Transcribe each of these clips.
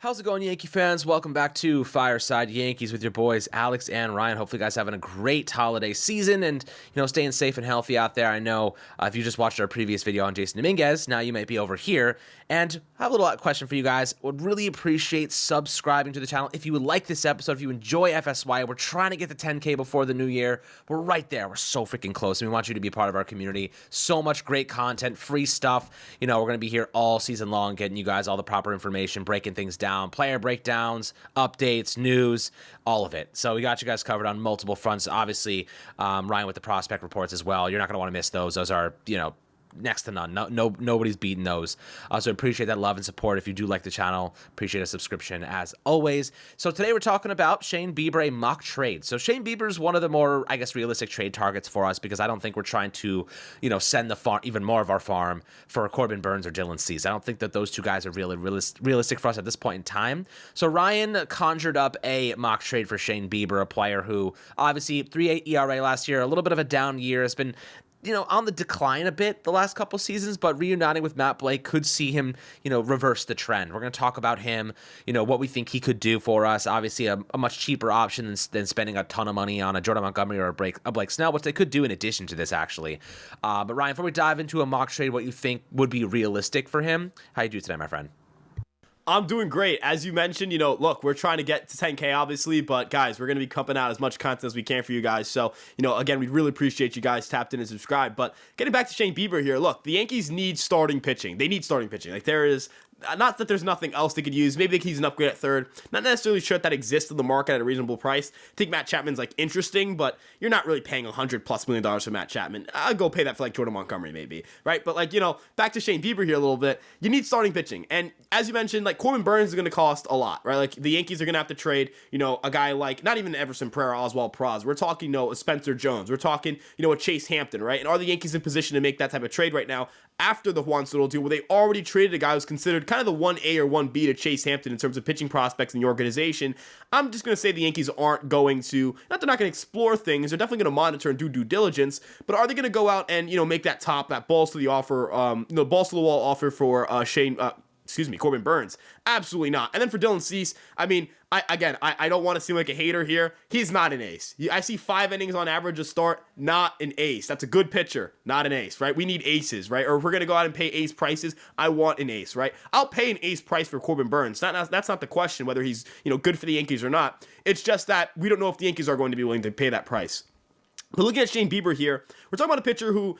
How's it going, Yankee fans? Welcome back to Fireside Yankees with your boys Alex and Ryan. Hopefully, you guys having a great holiday season and staying safe and healthy out there. I know if you just watched our previous video on Jason Dominguez, now you might be over here. And I have a little question for you guys. Would really appreciate subscribing to the channel if you would like this episode. If you enjoy FSY, we're trying to get to 10K before the new year. We're right there. We're so freaking close, and we want you to be a part of our community. So much great content, free stuff. We're going to be here all season long, getting you guys all the proper information, breaking things down, player breakdowns, updates, news, all of it. So we got you guys covered on multiple fronts. Obviously, Ryan with the prospect reports as well. You're not going to want to miss those. Those are, next to none. Nobody's beating those. So appreciate that love and support. If you do like the channel, appreciate a subscription as always. So today we're talking about Shane Bieber, a mock trade. So Shane Bieber is one of the more, realistic trade targets for us because I don't think we're trying to, send the farm, even more of our farm for Corbin Burnes or Dylan Cease. I don't think that those two guys are really realistic for us at this point in time. So Ryan conjured up a mock trade for Shane Bieber, a player who obviously 3.8 ERA last year, a little bit of a down year, has been on the decline a bit the last couple seasons, but reuniting with Matt Blake could see him, reverse the trend. We're going to talk about him, what we think he could do for us. Obviously, a much cheaper option than spending a ton of money on a Jordan Montgomery or a Blake Snell, which they could do in addition to this, actually. But Ryan, before we dive into a mock trade, what you think would be realistic for him, how you do today, my friend? I'm doing great. As you mentioned, look, we're trying to get to 10K, obviously, but guys, we're going to be pumping out as much content as we can for you guys. So, again, we really appreciate you guys tapped in and subscribed. But getting back to Shane Bieber here, look, the Yankees need starting pitching. They need starting pitching. There is... Not that there's nothing else they could use. Maybe they could use an upgrade at third. Not necessarily sure if that exists in the market at a reasonable price. I think Matt Chapman's interesting, but you're not really paying $100+ million for Matt Chapman. I'd go pay that for Jordan Montgomery maybe, right? But back to Shane Bieber here a little bit. You need starting pitching, and as you mentioned, Corbin Burnes is going to cost a lot, right? The Yankees are going to have to trade, a guy not even Everson Pereira, Oswald Praz. We're talking, a Spencer Jones. We're talking, a Chase Hampton, right? And are the Yankees in position to make that type of trade right now after the Juan Soto deal, where they already traded a guy who's considered kind of the 1A or 1B to Chase Hampton in terms of pitching prospects in the organization? I'm just going to say the Yankees aren't going to, not they're not going to explore things, they're definitely going to monitor and do due diligence, but are they going to go out and, make that balls to the offer, balls to the wall offer for Corbin Burnes? Absolutely not. And then for Dylan Cease, I don't want to seem like a hater here. He's not an ace. I see 5 innings on average to start, not an ace. That's a good pitcher, not an ace, right? We need aces, right? Or if we're going to go out and pay ace prices, I want an ace, right? I'll pay an ace price for Corbin Burnes. That's not the question, whether he's, good for the Yankees or not. It's just that we don't know if the Yankees are going to be willing to pay that price. But looking at Shane Bieber here, we're talking about a pitcher who,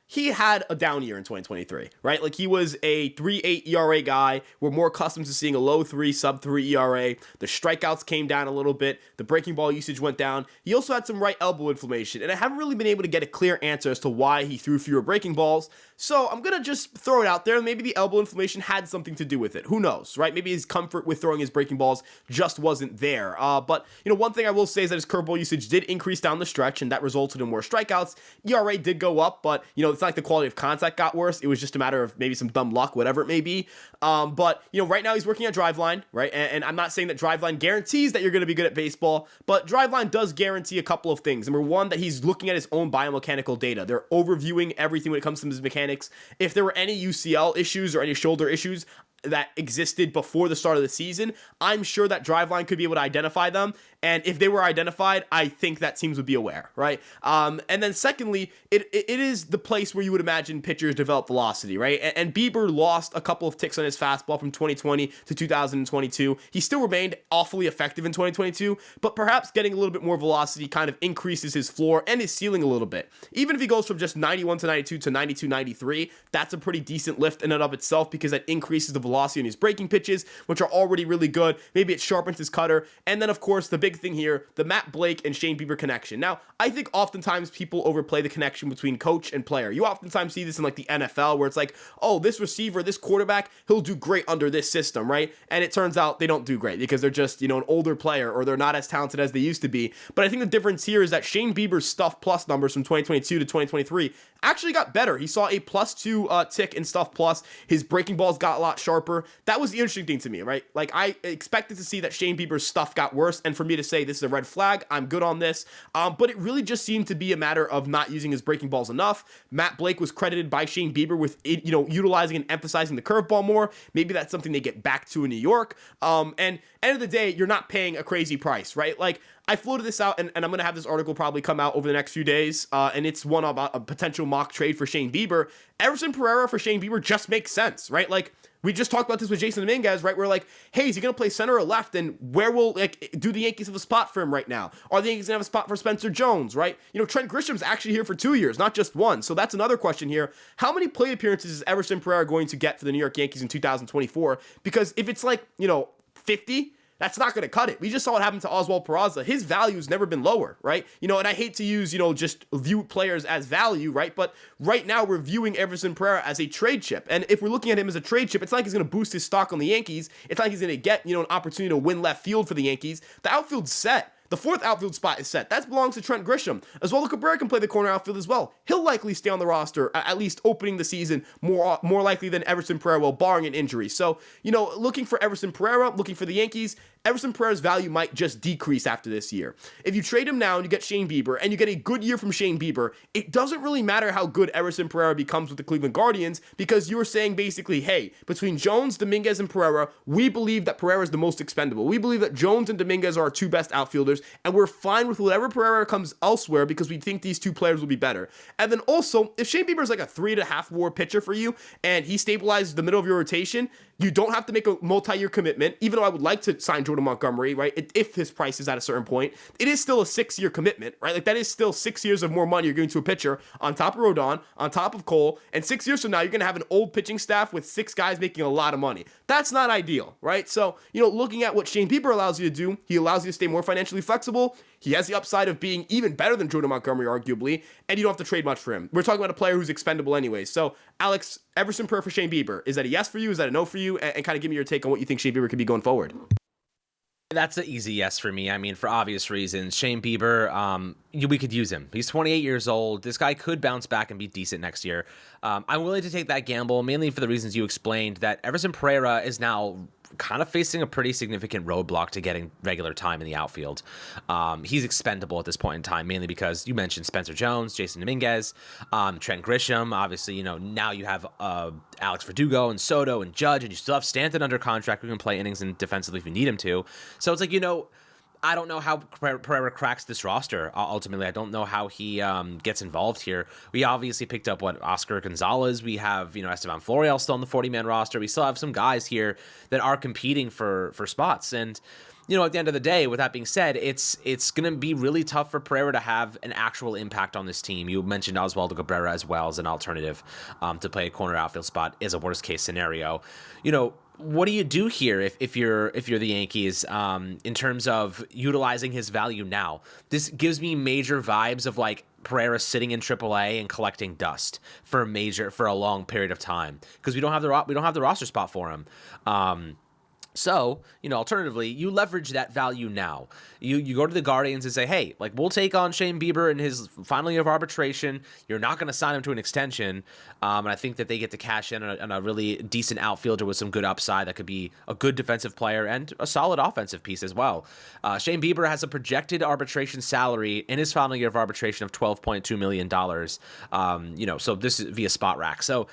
he had a down year in 2023, right? He was a 3.8 ERA guy. We're more accustomed to seeing a low 3, sub 3 ERA. The strikeouts came down a little bit. The breaking ball usage went down. He also had some right elbow inflammation, and I haven't really been able to get a clear answer as to why he threw fewer breaking balls. So I'm going to just throw it out there. Maybe the elbow inflammation had something to do with it. Who knows, right? Maybe his comfort with throwing his breaking balls just wasn't there. But, one thing I will say is that his curveball usage did increase down the stretch, and that resulted in more strikeouts. ERA did go up, but, it's not like the quality of contact got worse. It was just a matter of maybe some dumb luck, whatever it may be. But, right now he's working at Driveline, right? And I'm not saying that Driveline guarantees that you're going to be good at baseball, but Driveline does guarantee a couple of things. Number one, that he's looking at his own biomechanical data. They're overviewing everything when it comes to his mechanics. If there were any UCL issues or any shoulder issues that existed before the start of the season, I'm sure that Driveline could be able to identify them. And if they were identified, I think that teams would be aware, right? And then secondly, it is the place where you would imagine pitchers develop velocity, right? And Bieber lost a couple of ticks on his fastball from 2020 to 2022. He still remained awfully effective in 2022, but perhaps getting a little bit more velocity kind of increases his floor and his ceiling a little bit. Even if he goes from just 91 to 92 to 92, 93, that's a pretty decent lift in and of itself because that increases the velocity in his breaking pitches, which are already really good. Maybe it sharpens his cutter. And then, of course, the big thing here, the Matt Blake and Shane Bieber connection. Now, I think oftentimes people overplay the connection between coach and player. You oftentimes see this in the NFL where it's oh, this receiver, this quarterback, he'll do great under this system, right? And it turns out they don't do great because they're just, an older player or they're not as talented as they used to be. But I think the difference here is that Shane Bieber's stuff plus numbers from 2022 to 2023 actually got better. He saw a +2 tick in stuff plus. His breaking balls got a lot sharper. Harper. That was the interesting thing to me, right? Like, I expected to see that Shane Bieber's stuff got worse, and for me to say this is a red flag, I'm good on this. But it really just seemed to be a matter of not using his breaking balls enough. Matt Blake was credited by Shane Bieber with, utilizing and emphasizing the curveball more. Maybe that's something they get back to in New York. And end of the day, you're not paying a crazy price, right? Like, I floated this out, and I'm going to have this article probably come out over the next few days, and it's one about a potential mock trade for Shane Bieber. Everson Pereira for Shane Bieber just makes sense, right? Like, we just talked about this with Jason Dominguez, right? We're like, hey, is he going to play center or left? And where will, do the Yankees have a spot for him right now? Are the Yankees going to have a spot for Spencer Jones, right? Trent Grisham's actually here for 2 years, not just one. So that's another question here. How many plate appearances is Everson Pereira going to get for the New York Yankees in 2024? Because if it's 50, that's not going to cut it. We just saw what happened to Oswald Peraza. His value's never been lower, right? And I hate to use, just view players as value, right? But right now we're viewing Everson Pereira as a trade chip. And if we're looking at him as a trade chip, it's not like he's going to boost his stock on the Yankees. It's not like he's going to get, an opportunity to win left field for the Yankees. The outfield's set. The fourth outfield spot is set. That belongs to Trent Grisham. Oswaldo Cabrera can play the corner outfield as well. He'll likely stay on the roster, at least opening the season, more likely than Everson Pereira will, barring an injury. So, looking for Everson Pereira, looking for the Yankees, Everson Pereira's value might just decrease after this year. If you trade him now and you get Shane Bieber, and you get a good year from Shane Bieber, it doesn't really matter how good Everson Pereira becomes with the Cleveland Guardians, because you're saying basically, hey, between Jones, Dominguez, and Pereira, we believe that Pereira is the most expendable. We believe that Jones and Dominguez are our two best outfielders, and we're fine with whatever Pereira comes elsewhere because we think these two players will be better. And then also, if Shane Bieber is like a 3.5 WAR pitcher for you, and he stabilizes the middle of your rotation, you don't have to make a multi-year commitment, even though I would like to sign Jordan Montgomery, right? If his price is at a certain point, it is still a 6-year commitment, right? Like, that is still 6 years of more money you're giving to a pitcher on top of Rodon, on top of Cole, and 6 years from now, you're going to have an old pitching staff with 6 guys making a lot of money. That's not ideal, right? So, looking at what Shane Bieber allows you to do, he allows you to stay more financially flexible. He has the upside of being even better than Jordan Montgomery, arguably, and you don't have to trade much for him. We're talking about a player who's expendable anyway. So, Alex, Everson Pereira for Shane Bieber, is that a yes for you? Is that a no for you? And kind of give me your take on what you think Shane Bieber could be going forward. That's an easy yes for me. I mean, for obvious reasons. Shane Bieber, we could use him. He's 28 years old. This guy could bounce back and be decent next year. I'm willing to take that gamble, mainly for the reasons you explained, that Everson Pereira is now kind of facing a pretty significant roadblock to getting regular time in the outfield. He's expendable at this point in time, mainly because you mentioned Spencer Jones, Jason Dominguez, Trent Grisham. Obviously, now you have Alex Verdugo and Soto and Judge, and you still have Stanton under contract who can play innings and defensively if you need him to. So it's like, I don't know how Pereira cracks this roster. Ultimately, I don't know how he gets involved here. We obviously picked up Oscar Gonzalez. We have Esteban Florial still on the 40-man roster. We still have some guys here that are competing for spots. And at the end of the day, with that being said, it's going to be really tough for Pereira to have an actual impact on this team. You mentioned Oswaldo Cabrera as well as an alternative to play a corner outfield spot is a worst case scenario. What do you do here if you're the Yankees in terms of utilizing his value now? This gives me major vibes of like Pereira sitting in AAA and collecting dust for a long period of time because we don't have the roster spot for him. So, alternatively, you leverage that value now. You go to the Guardians and say, hey, we'll take on Shane Bieber in his final year of arbitration. You're not going to sign him to an extension. And I think that they get to cash in on a really decent outfielder with some good upside that could be a good defensive player and a solid offensive piece as well. Shane Bieber has a projected arbitration salary in his final year of arbitration of $12.2 million. So this is via Spot Rack. So,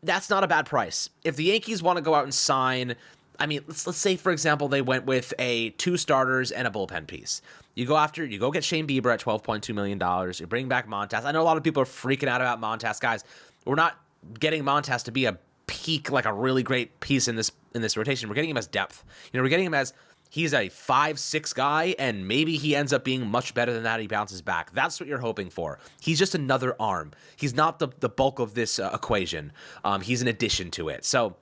that's not a bad price. If the Yankees want to go out and sign, let's say, for example, they went with 2 starters and a bullpen piece. You go get Shane Bieber at $12.2 million. You bring back Montas. I know a lot of people are freaking out about Montas. Guys, we're not getting Montas to be a peak, like a really great piece in this rotation. We're getting him as depth. We're getting him as he's a 5'6" guy, and maybe he ends up being much better than that. He bounces back. That's what you're hoping for. He's just another arm. He's not the bulk of this equation. He's an addition to it. So,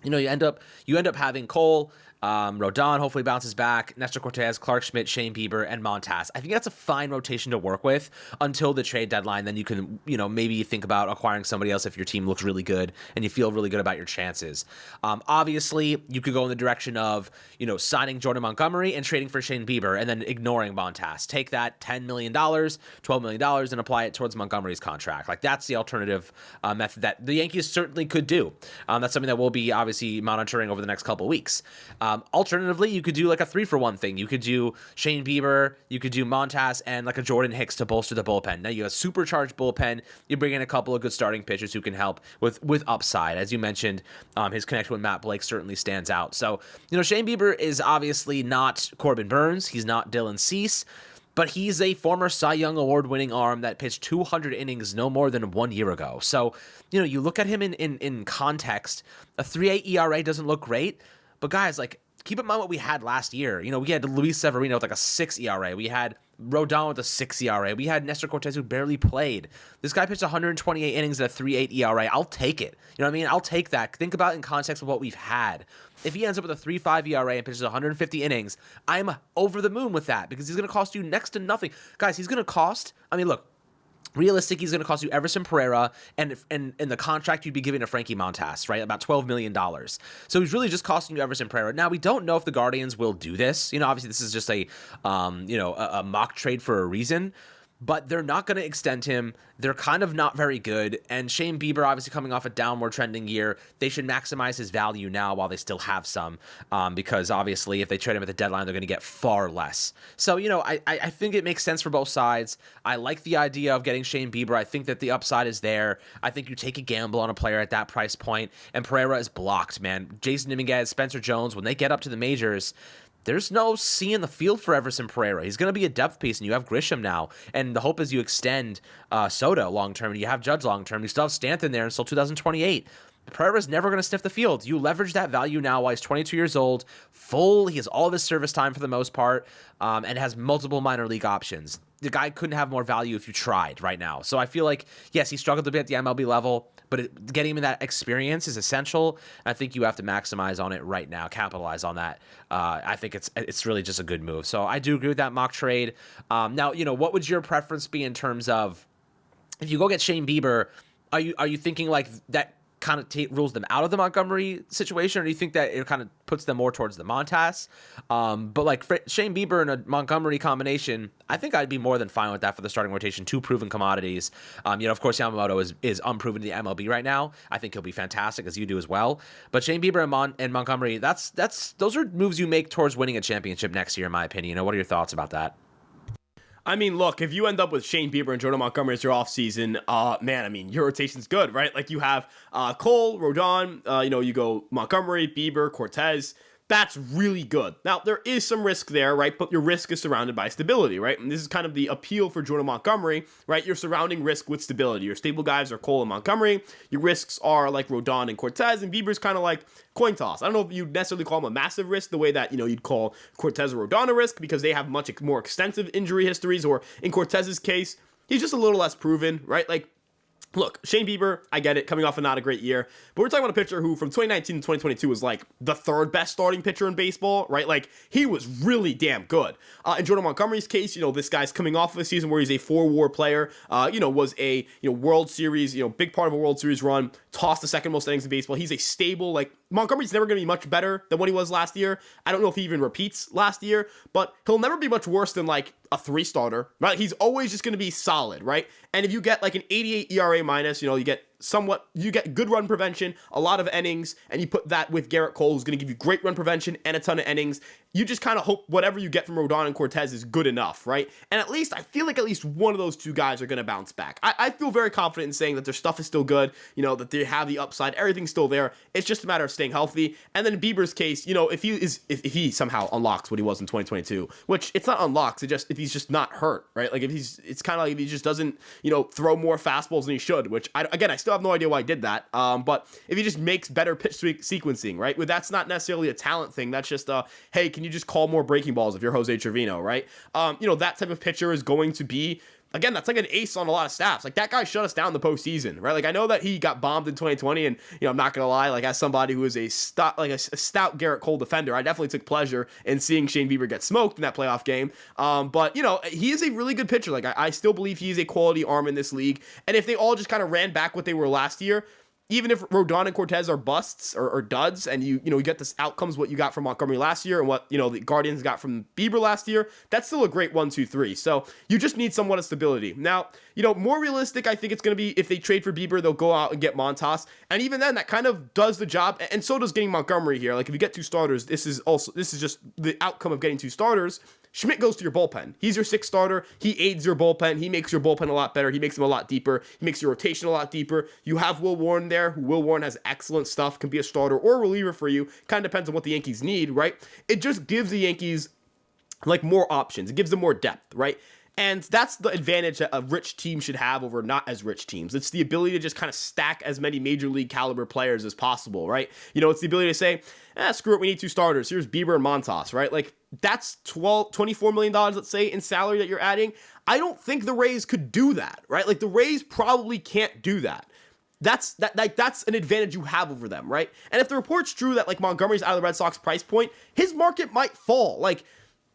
you end up having Cole, Rodon hopefully bounces back. Nestor Cortez, Clark Schmidt, Shane Bieber, and Montas. I think that's a fine rotation to work with until the trade deadline. Then you can, maybe think about acquiring somebody else if your team looks really good and you feel really good about your chances. Obviously, you could go in the direction of, signing Jordan Montgomery and trading for Shane Bieber and then ignoring Montas. Take that $10 million, $12 million and apply it towards Montgomery's contract. Like, that's the alternative method that the Yankees certainly could do. That's something that we'll be obviously monitoring over the next couple of weeks. Alternatively, you could do like a 3-for-1 thing. You could do Shane Bieber, you could do Montas, and like a Jordan Hicks to bolster the bullpen. Now you have a supercharged bullpen. You bring in a couple of good starting pitchers who can help with upside. As you mentioned, his connection with Matt Blake certainly stands out. So, Shane Bieber is obviously not Corbin Burns. He's not Dylan Cease. But he's a former Cy Young Award-winning arm that pitched 200 innings no more than 1 year ago. So, you look at him in context, a 3.8 ERA doesn't look great. But guys, like, keep in mind what we had last year. We had Luis Severino with like a 6 ERA. We had Rodon with a 6 ERA. We had Nestor Cortez who barely played. This guy pitched 128 innings at a 3.8 ERA. I'll take it. You know what I mean? I'll take that. Think about it in context of what we've had. If he ends up with a 3.5 ERA and pitches 150 innings, I'm over the moon with that because he's going to cost you next to nothing. Guys, he's going to cost, look, realistic, he's going to cost you Everson Pereira and the contract you'd be giving to Frankie Montas, right? About $12 million. So he's really just costing you Everson Pereira. Now, we don't know if the Guardians will do this. Obviously this is just a mock trade for a reason. But they're not going to extend him. They're kind of not very good. And Shane Bieber, obviously coming off a downward trending year, they should maximize his value now while they still have some. Because obviously, if they trade him at the deadline, they're going to get far less. So, I think it makes sense for both sides. I like the idea of getting Shane Bieber. I think that the upside is there. I think you take a gamble on a player at that price point. And Pereira is blocked, man. Jason Dominguez, Spencer Jones, when they get up to the majors, there's no C in the field for Everson Pereira. He's going to be a depth piece, and you have Grisham now. And the hope is you extend Soto long-term, and you have Judge long-term. You still have Stanton there until 2028. Pereira's never going to sniff the field. You leverage that value now while he's 22 years old, full. He has all of his service time for the most part, and has multiple minor league options. The guy couldn't have more value if you tried right now. So I feel like, yes, he struggled a bit at the MLB level, but getting him that experience is essential. I think you have to maximize on it right now, capitalize on that. I think it's really just a good move. So I do agree with that mock trade. Now, what would your preference be in terms of if you go get Shane Bieber? Are you thinking like that kind of rules them out of the Montgomery situation, or do you think that it kind of puts them more towards the Montas? But like Shane Bieber and a Montgomery combination, I think I'd be more than fine with that for the starting rotation. Two proven commodities. Of course, Yamamoto is unproven in the MLB right now. I think he'll be fantastic, as you do as well. But Shane Bieber and Montgomery, those are moves you make towards winning a championship next year, in my opinion. What are your thoughts about that? Look, if you end up with Shane Bieber and Jordan Montgomery as your offseason, your rotation's good, right? Like you have Cole, Rodon, you go Montgomery, Bieber, Cortez. That's really good. Now, there is some risk there, right? But your risk is surrounded by stability, right? And this is kind of the appeal for Jordan Montgomery, right? You're surrounding risk with stability. Your stable guys are Cole and Montgomery. Your risks are like Rodon and Cortez, and Bieber's kind of like coin toss. I don't know if you'd necessarily call him a massive risk the way that, you'd call Cortez or Rodon a risk because they have much more extensive injury histories, or in Cortez's case, he's just a little less proven, right? Like, look, Shane Bieber, I get it, coming off a not a great year, but we're talking about a pitcher who from 2019 to 2022 was like the third best starting pitcher in baseball, right? Like, he was really damn good. In Jordan Montgomery's case, this guy's coming off of a season where he's a 4-WAR player, was a, World Series, big part of a World Series run, tossed the second most innings in baseball. He's a stable, like, Montgomery's never going to be much better than what he was last year. I don't know if he even repeats last year, but he'll never be much worse than like a 3-starter, right? He's always just going to be solid, right? And if you get like an 88 ERA minus, you get good run prevention, a lot of innings, and you put that with Garrett Cole, who's going to give you great run prevention and a ton of innings. You just kind of hope whatever you get from Rodon and Cortez is good enough, right? And I feel like at least one of those two guys are going to bounce back. I feel very confident in saying that their stuff is still good, that they have the upside, everything's still there. It's just a matter of staying healthy. And then in Bieber's case, if he somehow unlocks what he was in 2022, which it's not unlocks, if he's just not hurt, right? Like it's kind of like if he just doesn't, throw more fastballs than he should, which I still have no idea why he did that. But if he just makes better pitch sequencing, right? Well, that's not necessarily a talent thing. That's just hey, can you just call more breaking balls if you're Jose Trevino, right? That type of pitcher is going to be again, that's like an ace on a lot of staffs. Like, that guy shut us down in the postseason, right? Like, I know that he got bombed in 2020, and I'm not gonna lie, like, as somebody who is a stout Garrett Cole defender, I definitely took pleasure in seeing Shane Bieber get smoked in that playoff game. But he is a really good pitcher. Like, I still believe he is a quality arm in this league, and if they all just kind of ran back what they were last year, even if Rodon and Cortez are busts or duds, and you get this outcomes what you got from Montgomery last year and what the Guardians got from Bieber last year, that's still a great 1-2-3. So you just need somewhat of stability. Now, more realistic, I think it's going to be if they trade for Bieber, they'll go out and get Montas, and even then, that kind of does the job. And so does getting Montgomery here. Like, if you get 2 starters, this is just the outcome of getting 2 starters. Schmidt goes to your bullpen. He's your 6th starter. He aids your bullpen. He makes your bullpen a lot better. He makes them a lot deeper. He makes your rotation a lot deeper. You have Will Warren there. Will Warren has excellent stuff, can be a starter or a reliever for you. Kind of depends on what the Yankees need, right? It just gives the Yankees like more options. It gives them more depth, right? And that's the advantage that a rich team should have over not as rich teams. It's the ability to just kind of stack as many major league caliber players as possible, right? It's the ability to say, screw it, we need 2 starters. Here's Bieber and Montas, right? Like, that's $24 million, let's say, in salary that you're adding. I don't think the Rays could do that, right? Like, the Rays probably can't do that. That's an advantage you have over them, right? And if the report's true that, like, Montgomery's out of the Red Sox price point, his market might fall. Like,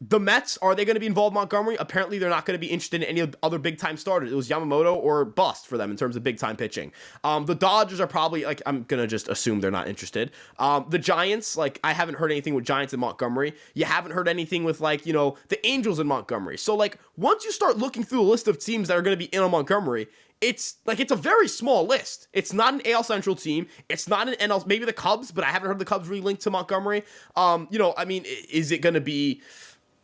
the Mets, are they going to be involved in Montgomery? Apparently, they're not going to be interested in any other big-time starters. It was Yamamoto or bust for them in terms of big-time pitching. The Dodgers are probably, like, I'm going to just assume they're not interested. The Giants, like, I haven't heard anything with Giants in Montgomery. You haven't heard anything with, like, the Angels in Montgomery. So, like, once you start looking through a list of teams that are going to be in on Montgomery, it's a very small list. It's not an AL Central team. It's not an NL, maybe the Cubs, but I haven't heard the Cubs really linked to Montgomery. Is it going to be...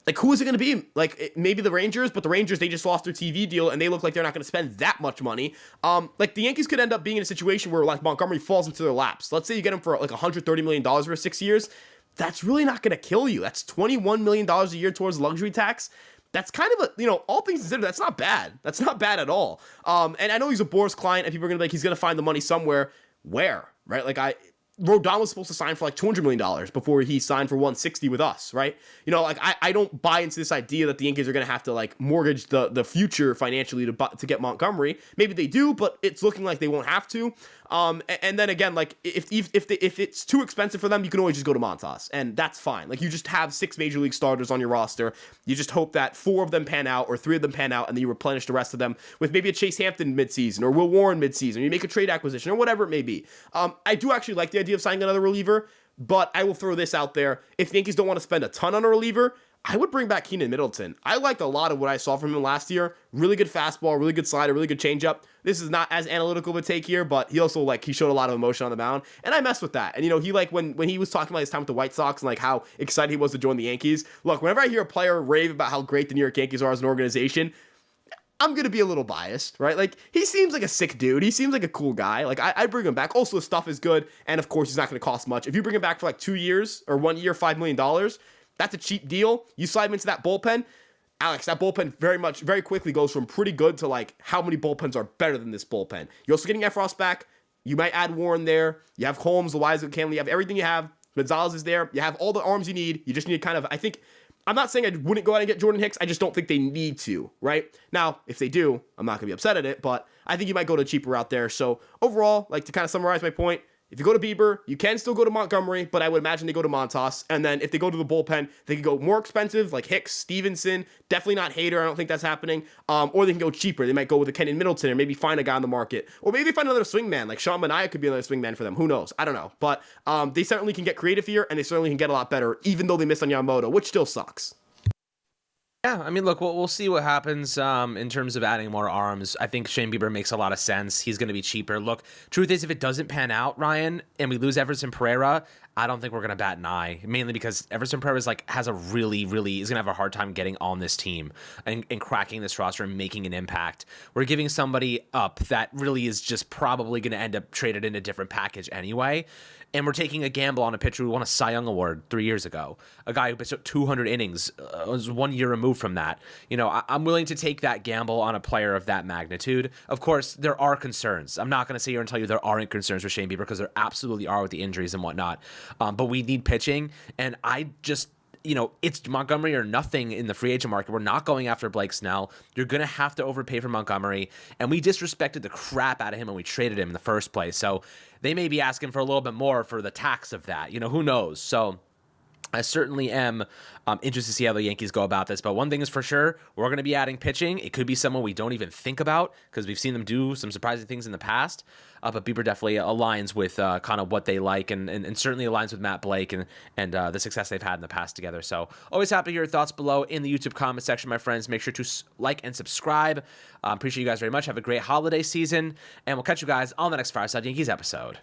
Like, who is it going to be? Like, maybe the Rangers, but the Rangers, they just lost their TV deal, and they look like they're not going to spend that much money. Like, the Yankees could end up being in a situation where, like, Montgomery falls into their laps. Let's say you get him for, like, $130 million for 6 years. That's really not going to kill you. That's $21 million a year towards luxury tax. That's kind of all things considered, that's not bad. That's not bad at all. And I know he's a Boras client, and people are going to be like, he's going to find the money somewhere. Where? Right? Like, Rodon was supposed to sign for like $200 million before he signed for $160 with us, right? I don't buy into this idea that the Yankees are going to have to like mortgage the future financially to get Montgomery. Maybe they do, but it's looking like they won't have to. And then again, like if it's too expensive for them, you can always just go to Montas, and that's fine. Like, you just have 6 major league starters on your roster. You just hope that 4 of them pan out or 3 of them pan out, and then you replenish the rest of them with maybe a Chase Hampton midseason or Will Warren midseason. You make a trade acquisition or whatever it may be. I do actually like the idea of signing another reliever, but I will throw this out there. If the Yankees don't want to spend a ton on a reliever, I would bring back Keenan Middleton. I liked a lot of what I saw from him last year. Really good fastball, really good slider, really good changeup. This is not as analytical of a take here, but he also he showed a lot of emotion on the mound, and I messed with that. And he when he was talking about his time with the White Sox and like how excited he was to join the Yankees. Look, whenever I hear a player rave about how great the New York Yankees are as an organization, I'm going to be a little biased, right? Like, he seems like a sick dude. He seems like a cool guy. Like, I'd bring him back. Also, his stuff is good, and of course, he's not going to cost much. If you bring him back for like 2 years or 1 year, $5 million, that's a cheap deal. You slide him into that bullpen. Alex, that bullpen very quickly goes from pretty good to like, how many bullpens are better than this bullpen? You're also getting Efros back. You might add Warren there. You have Holmes, Loaiza, Canley. You have everything you have. Gonzalez is there. You have all the arms you need. You just need kind of, I'm not saying I wouldn't go out and get Jordan Hicks. I just don't think they need to, right? Now, if they do, I'm not going to be upset at it, but I think you might go to cheaper out there. So overall, like, to kind of summarize my point, if you go to Bieber, you can still go to Montgomery, but I would imagine they go to Montas. And then if they go to the bullpen, they can go more expensive, like Hicks, Stevenson, definitely not Hader. I don't think that's happening. Or they can go cheaper. They might go with a Kenyon Middleton or maybe find a guy on the market. Or maybe they find another swingman, like Sean Manaea could be another swingman for them. Who knows? I don't know. But they certainly can get creative here, and they certainly can get a lot better, even though they missed on Yamamoto, which still sucks. Yeah, I mean, look, we'll see what happens in terms of adding more arms. I think Shane Bieber makes a lot of sense. He's going to be cheaper. Look, truth is, if it doesn't pan out, Ryan, and we lose Everson Pereira, I don't think we're going to bat an eye, mainly because Everson Pereira is has a really, is going to have a hard time getting on this team and cracking this roster and making an impact. We're giving somebody up that really is just probably going to end up traded in a different package anyway. And we're taking a gamble on a pitcher who won a Cy Young Award 3 years ago, a guy who pitched 200 innings, was 1 year removed from that. I'm willing to take that gamble on a player of that magnitude. Of course, there are concerns. I'm not going to sit here and tell you there aren't concerns with Shane Bieber, because there absolutely are with the injuries and whatnot. But we need pitching, and I just... it's Montgomery or nothing in the free agent market. We're not going after Blake Snell. You're going to have to overpay for Montgomery. And we disrespected the crap out of him when we traded him in the first place. So they may be asking for a little bit more for the tax of that. Who knows? So I certainly am interested to see how the Yankees go about this. But one thing is for sure, we're going to be adding pitching. It could be someone we don't even think about because we've seen them do some surprising things in the past. But Bieber definitely aligns with kind of what they like and certainly aligns with Matt Blake and the success they've had in the past together. So always happy to hear your thoughts below in the YouTube comment section, my friends. Make sure to like and subscribe. Appreciate you guys very much. Have a great holiday season. And we'll catch you guys on the next Fireside Yankees episode.